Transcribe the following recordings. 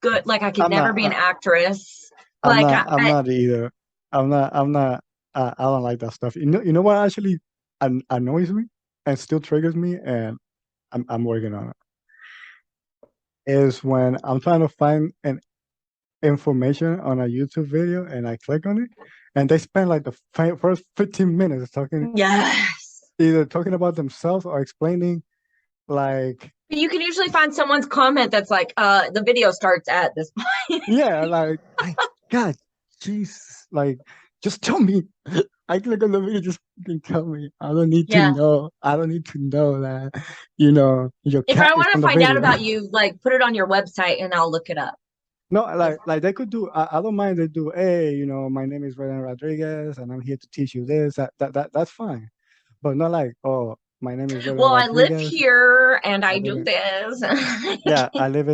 good. Like I could I'm never not. be an actress. Like I'm not either. I'm not. I don't like that stuff. You know what actually annoys me and still triggers me, and I'm working on it. Is when I'm trying to find an information on a YouTube video and I click on it, and they spend like the first 15 minutes talking, yes. either talking about themselves or explaining like, You can usually find someone's comment that's like, the video starts at this point. yeah, like God, Jesus, like just tell me. I click on the video, just fucking tell me. I don't need to Yeah. know. I don't need to know that, your If cat I is want to on the find out video. about you, like put it on your website and I'll look it up. No, like they could do. I don't mind they do. Hey, my name is Ryan Rodriguez, and I'm here to teach you this. That's fine. But not like, oh, my name is Ryan Well, I live Rodriguez. here and I I live do in this. Yeah, I live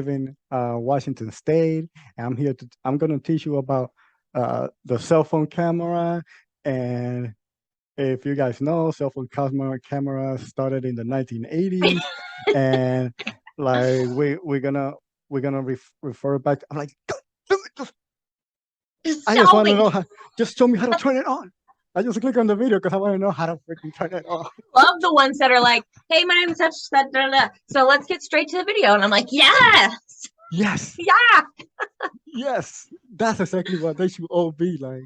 in Washington State. And I'm gonna teach you about the cell phone camera. And if you guys know, cell phone camera started in the 1980s, and like we're gonna refer back. I'm like, just Just I just tell want to me. know how. Just show me how to turn it on. I just click on the video because I want to know how to freaking turn it on. Love the ones that are like, hey, my name is such such. So let's get straight to the video. And I'm like, yeah, Yes, yeah. yes, that's exactly what they should all be like.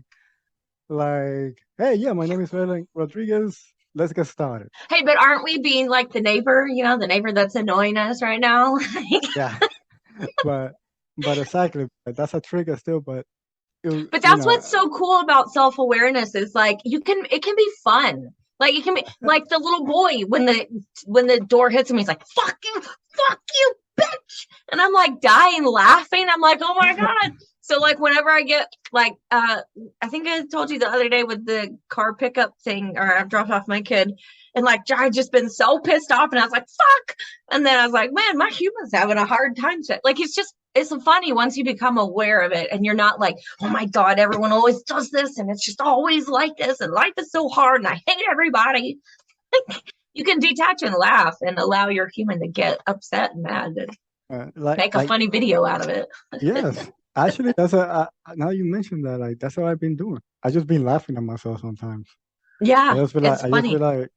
Like, hey, yeah, my name is Ryan Rodriguez. Let's get started. Hey, but aren't we being like the neighbor, the neighbor that's annoying us right now? Yeah, but exactly, that's a trigger still. But you, But you that's know, what's so cool about self-awareness is like it can be fun. Like it can be like the little boy when the door hits him, he's like, fuck you, bitch. And I'm like dying laughing. I'm like, oh my God. So like whenever I get like I think I told you the other day with the car pickup thing, or I've dropped off my kid, and like I just been so pissed off, and I was like, fuck. And then I was like, man, my human's having a hard time. Like it's funny once you become aware of it and you're not like, oh my God, everyone always does this and it's just always like this and life is so hard and I hate everybody. You can detach and laugh and allow your human to get upset and mad and like make a like funny video out of it. yes, actually, now you mentioned that, like that's what I've been doing. I just been laughing at myself sometimes. Yeah, it's I just feel funny. like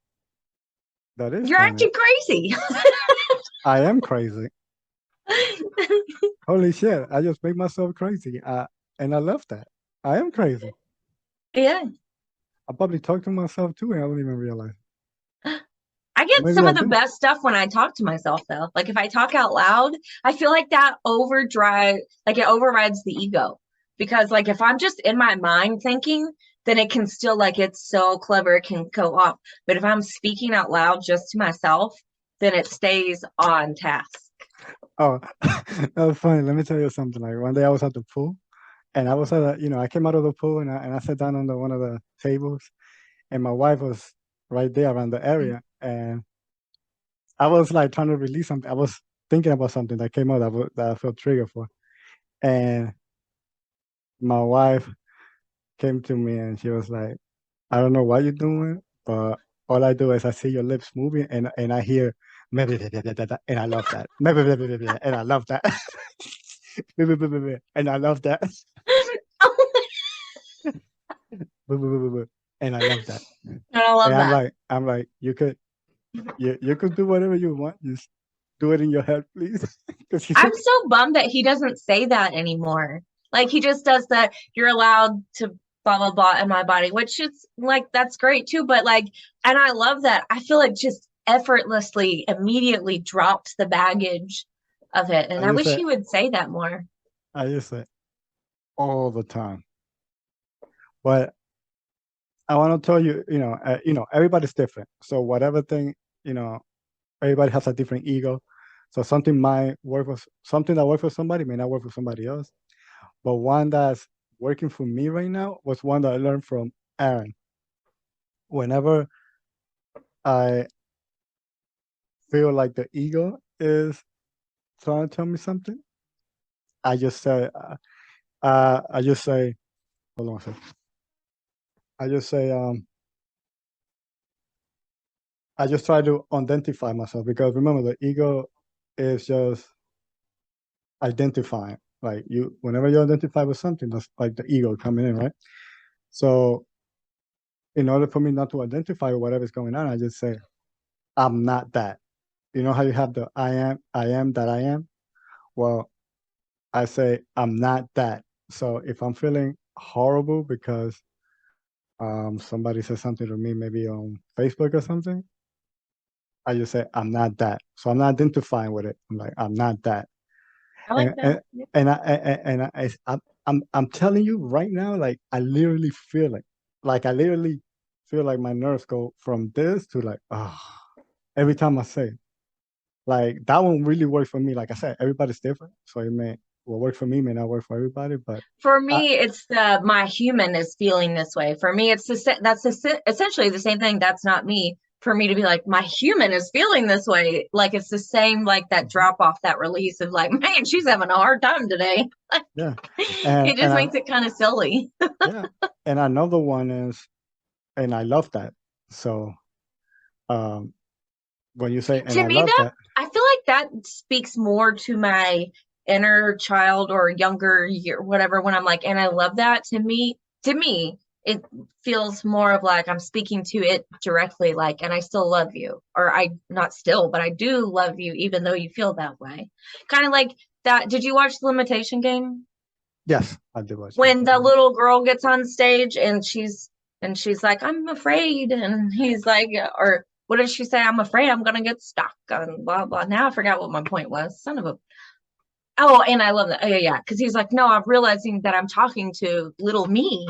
that is You're funny. acting crazy. I am crazy. Holy shit! I just make myself crazy. And I love that. I am crazy. Yeah. I probably talk to myself too, and I don't even realize. I get Maybe some I of the do. best stuff when I talk to myself though. Like if I talk out loud, I feel like that overdrive, like it overrides the ego. Because like if I'm just in my mind thinking, then it can still like it's so clever, it can go off. But if I'm speaking out loud just to myself, then it stays on task. Oh, that was funny. Let me tell you something. Like one day I was at the pool, and I was I came out of the pool and I sat down on one of the tables, and my wife was right there around the area, and I was like trying to release something. I was thinking about something that came out that I felt triggered for, and my wife came to me and she was like, "I don't know what you're doing, but all I do is I see your lips moving and I hear and I love that, and I love that, and I love that, and I love that." And I And love that. I'm like, you could do whatever you want. Just do it in your head, please. Because she's I'm like, so bummed that he doesn't say that anymore. Like he just does that, you're allowed to blah blah blah in my body, which is like that's great too. But like, and I love that. I feel like just effortlessly, immediately drops the baggage of it. And I I just wish say, he would say that more. I just say all the time. But I want to tell you, everybody's different. So whatever thing, you know, everybody has a different ego. So something that works for somebody may not work for somebody else. But one that's working for me right now was one that I learned from Aaron. Whenever I feel like the ego is trying to tell me something, I just say, I just say, hold on a second. I just say, I just try to identify myself because remember the ego is just identifying. Like whenever you identify with something, that's like the ego coming in, right? So in order for me not to identify with whatever's going on, I just say, I'm not that. You know how you have the I am that I am? Well, I say, I'm not that. So if I'm feeling horrible because somebody says something to me, maybe on Facebook or something, I just say, I'm not that. So I'm not identifying with it. I'm like, I'm not that. I like And that. and, and I'm telling you right now, like I literally feel it. Like I literally feel like my nerves go from this to like, oh, every time I say it. Like that one really works for me. Like I said, everybody's different. So it may what work for me may not work for everybody, but For I, me, it's the my human is feeling this way. For me, it's essentially the same thing. That's not me. For me to be like, my human is feeling this way. Like it's the same, like that drop off, that release of like, man, she's having a hard time today. yeah. It And just makes it kind of silly. yeah. And another one is, and I love that. So um when you say, and To I me, love that that, I feel like that speaks more to my inner child or younger year, whatever. When I'm like, and I love that. To me, it feels more of like I'm speaking to it directly, like, and I still love you, or I not still, but I do love you, even though you feel that way. Kind of like that. Did you watch the Limitation Game? yes, I do watch that. When the little girl gets on stage and she's like, I'm afraid, and he's like, or what did she say? I'm afraid I'm gonna get stuck and blah blah. Now I forgot what my point was. Son of a Oh, and I love that. Oh, yeah, because he's like, no, I'm realizing that I'm talking to little me.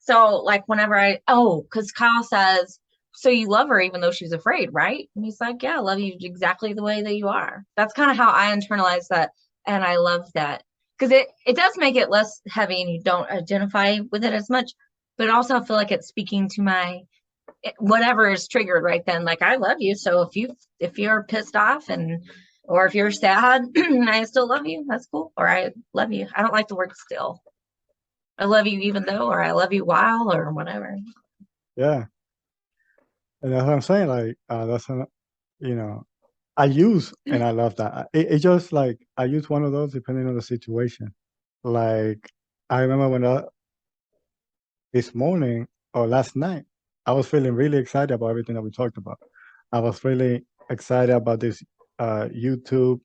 So like whenever because Kyle says, so you love her even though she's afraid, right? And he's like, yeah, I love you exactly the way that you are. That's kind of how I internalize that, and I love that because it does make it less heavy, and you don't identify with it as much. But also, I feel like it's speaking to my whatever is triggered right then. Like I love you, so if you're pissed off and or if you're sad, I still love you. That's cool. Or I love you. I don't like the word still. I love you even though, or I love you while, or whatever. Yeah. And that's what I'm saying. Like you know, I use and I love that. It just like I use one of those depending on the situation. Like I remember when this morning or last night, I was feeling really excited about everything that we talked about. I was really excited about this YouTube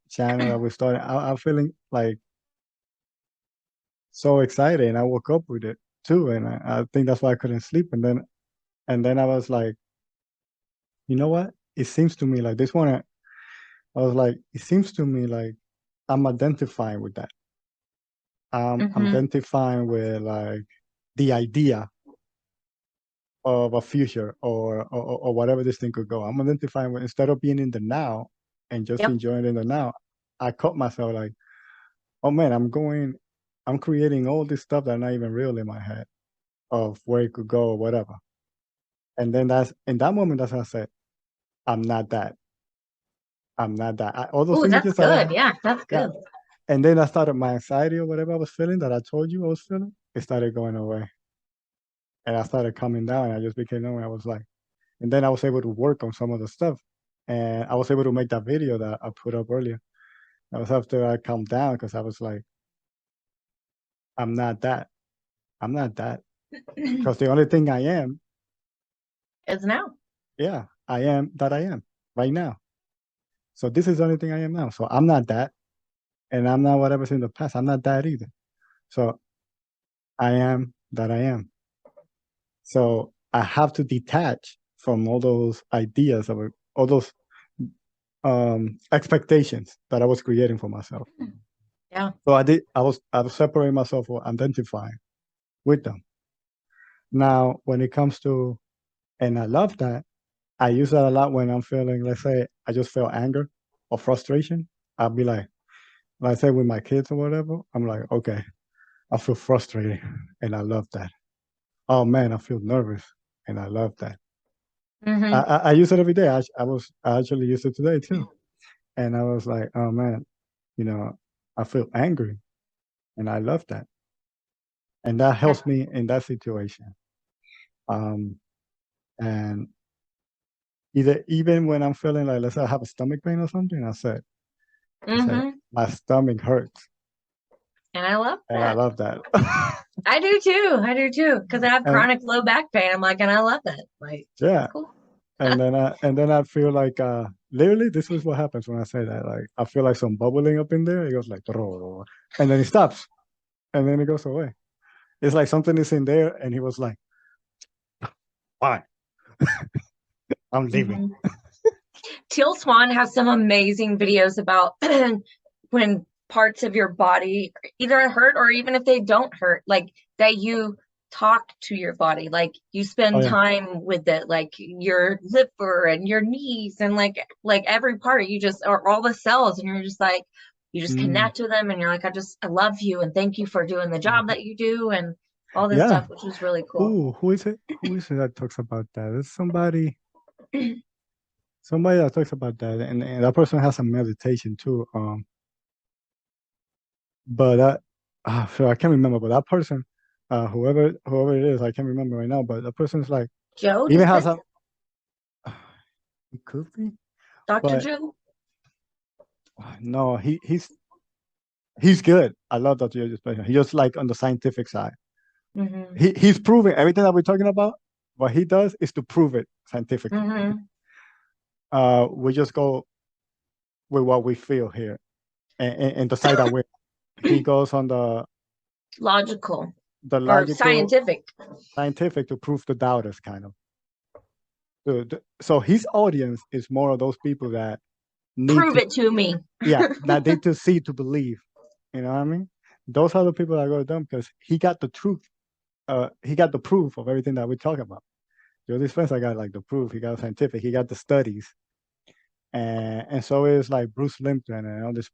channel that we started. I'm feeling like so excited, and I woke up with it too, and I think that's why I couldn't sleep. And then I was like, you know what? It seems to me like this one. I was like, it seems to me like I'm identifying with that. I'm Mm-hmm. identifying with like the idea of a future or whatever this thing could go. I'm identifying with instead of being in the now and just Yep. enjoying in the now, I caught myself like, oh man, I'm creating all this stuff that's not even real in my head of where it could go or whatever. And then that's in that moment, that's how I said, I'm not that. I'm not that. All those Oh, that's images that I good. had, Yeah, that's yeah. good. And then I started my anxiety or whatever I was feeling that I told you I was feeling, it started going away. And I started coming down and I just became knowing I was like, and then I was able to work on some of the stuff. And I was able to make that video that I put up earlier. That was after I calmed down because I was like, I'm not that. I'm not that. Because the only thing I am, Is now. yeah, I am that I am right now. So this is the only thing I am now. So I'm not that. And I'm not whatever's in the past. I'm not that either. So I am that I am. So I have to detach from all those ideas of all those expectations that I was creating for myself. Yeah. So I was separating myself or identifying with them. Now, when it comes to, and I love that, I use that a lot when I'm feeling, let's say, I just feel anger or frustration. I'll be like I say with my kids or whatever, I'm like, okay, I feel frustrated and I love that. Oh man, I feel nervous and I love that. Mm-hmm. I use it every day. I actually used it today too. And I was like, oh man, you know, I feel angry and I love that. And that Yeah. helps me in that situation. Um, and even when I'm feeling like, let's say I have a stomach pain or something, I Mm-hmm. my stomach hurts, And I love and I that. love that. I do too. I do too. Because I have And chronic low back pain. I'm like, and I love that. Like, yeah, it's cool. and then I feel like literally this is what happens when I say that. Like I feel like some bubbling up in there. It goes like, and then it stops, and then it goes away. It's like something is in there, and he was like, "Why? I'm leaving." Mhm. Teal Swan has some amazing videos about when parts of your body either hurt or even if they don't hurt, like that you talk to your body, like you Oh spend yeah. time with it, like your liver and your knees and like every part you just or all the cells and you're just like you just Mm, connect with them and you're like I love you and thank you for doing the job mhm. that you do and all this Yeah. stuff, which is really cool. Who is it? Who is it that talks about that? It's somebody that talks about that, and that person has a meditation too. But so I can't remember. But that person, whoever it is, I can't remember right now. But the person's like Joe even has Dispenza, a. It could be, Dr. but Joe. no, he's good. I love Dr. Joe Dispenza. He's just like on the scientific side. Hmm. He's proving everything that we're talking about. What he does is to prove it scientifically. Hmm. We just go with what we feel here, and the side that we he goes on Logical the or logical scientific. scientific to prove the doubters kind of. So his audience is more of those people that need Prove to, it to me. yeah, that need to see to believe. You know what I mean? Those are the people that go to them because he got the truth. He got the proof of everything that we talk about. Joe Dispenza got like the proof. He got scientific. He got the studies, and so is like Bruce Limpton and all these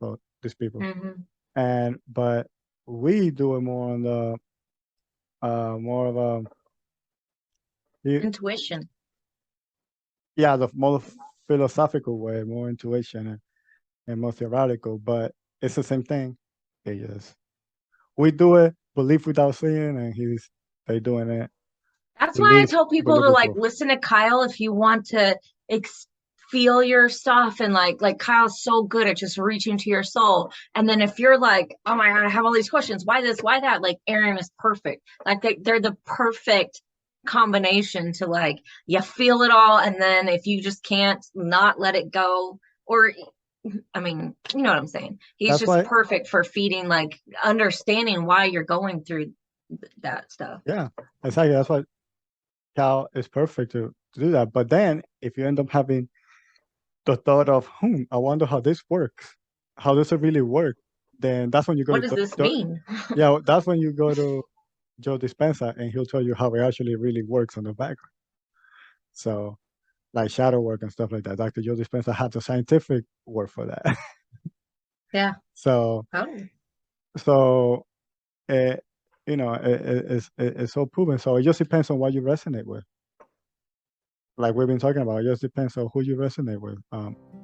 people. Hmm. And but we do it more on the more of a Intuition. yeah, the more philosophical way, more intuition and more theoretical, but it's the same thing. It just we do it, believe without seeing, and they doing it, That's why I believe tell people believe to with like proof. listen to Kyle if you want to feel your stuff and like Kyle's so good at just reaching to your soul. And then if you're like, oh my God, I have all these questions, why this, why that? Like Aaron is perfect. Like they're the perfect combination to like you feel it all, and then if you just can't not let it go, or I mean, you know what I'm saying. He's That's just why, perfect for feeding, like understanding why you're going through that stuff. yeah, exactly. That's why Cal is perfect to do that. But then if you end up having the thought of, I wonder how this works, how does it really work? Then that's when you go What to does this mean? yeah, that's when you go to Joe Dispenza and he'll tell you how it actually really works on the background. So like shadow work and stuff like that. Dr. Joe Dispenza has a scientific word for that. Yeah. so Oh. so uh, it's so proven. So it just depends on what you resonate with. Like we've been talking about, it just depends on who you resonate with.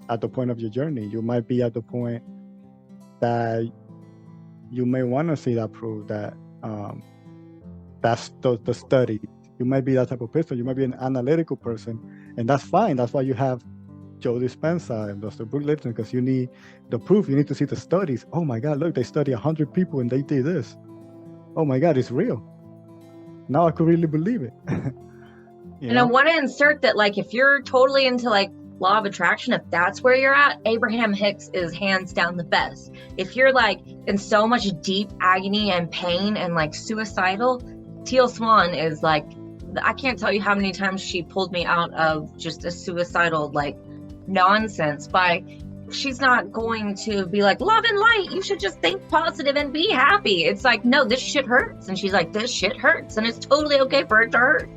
At the point of your journey, you might be at the point that you may want to see that proof that that's the study. You might be that type of person. You might be an analytical person, and that's fine. That's why you have Joe Dispenza and Dr. Brooke Lipton, because you need the proof. You need to see the studies. Oh my God, look, they study 100 people and they did this. Oh my God, it's real. Now I could really believe it. And I want to insert that, like, if you're totally into like law of attraction, if that's where you're at, Abraham Hicks is hands down the best. If you're like in so much deep agony and pain and like suicidal, Teal Swan is like, I can't tell you how many times she pulled me out of just a suicidal like nonsense by she's not going to be like love and light, you should just think positive and be happy. It's like, no, this shit hurts. And she's like, this shit hurts and it's totally okay for it to hurt.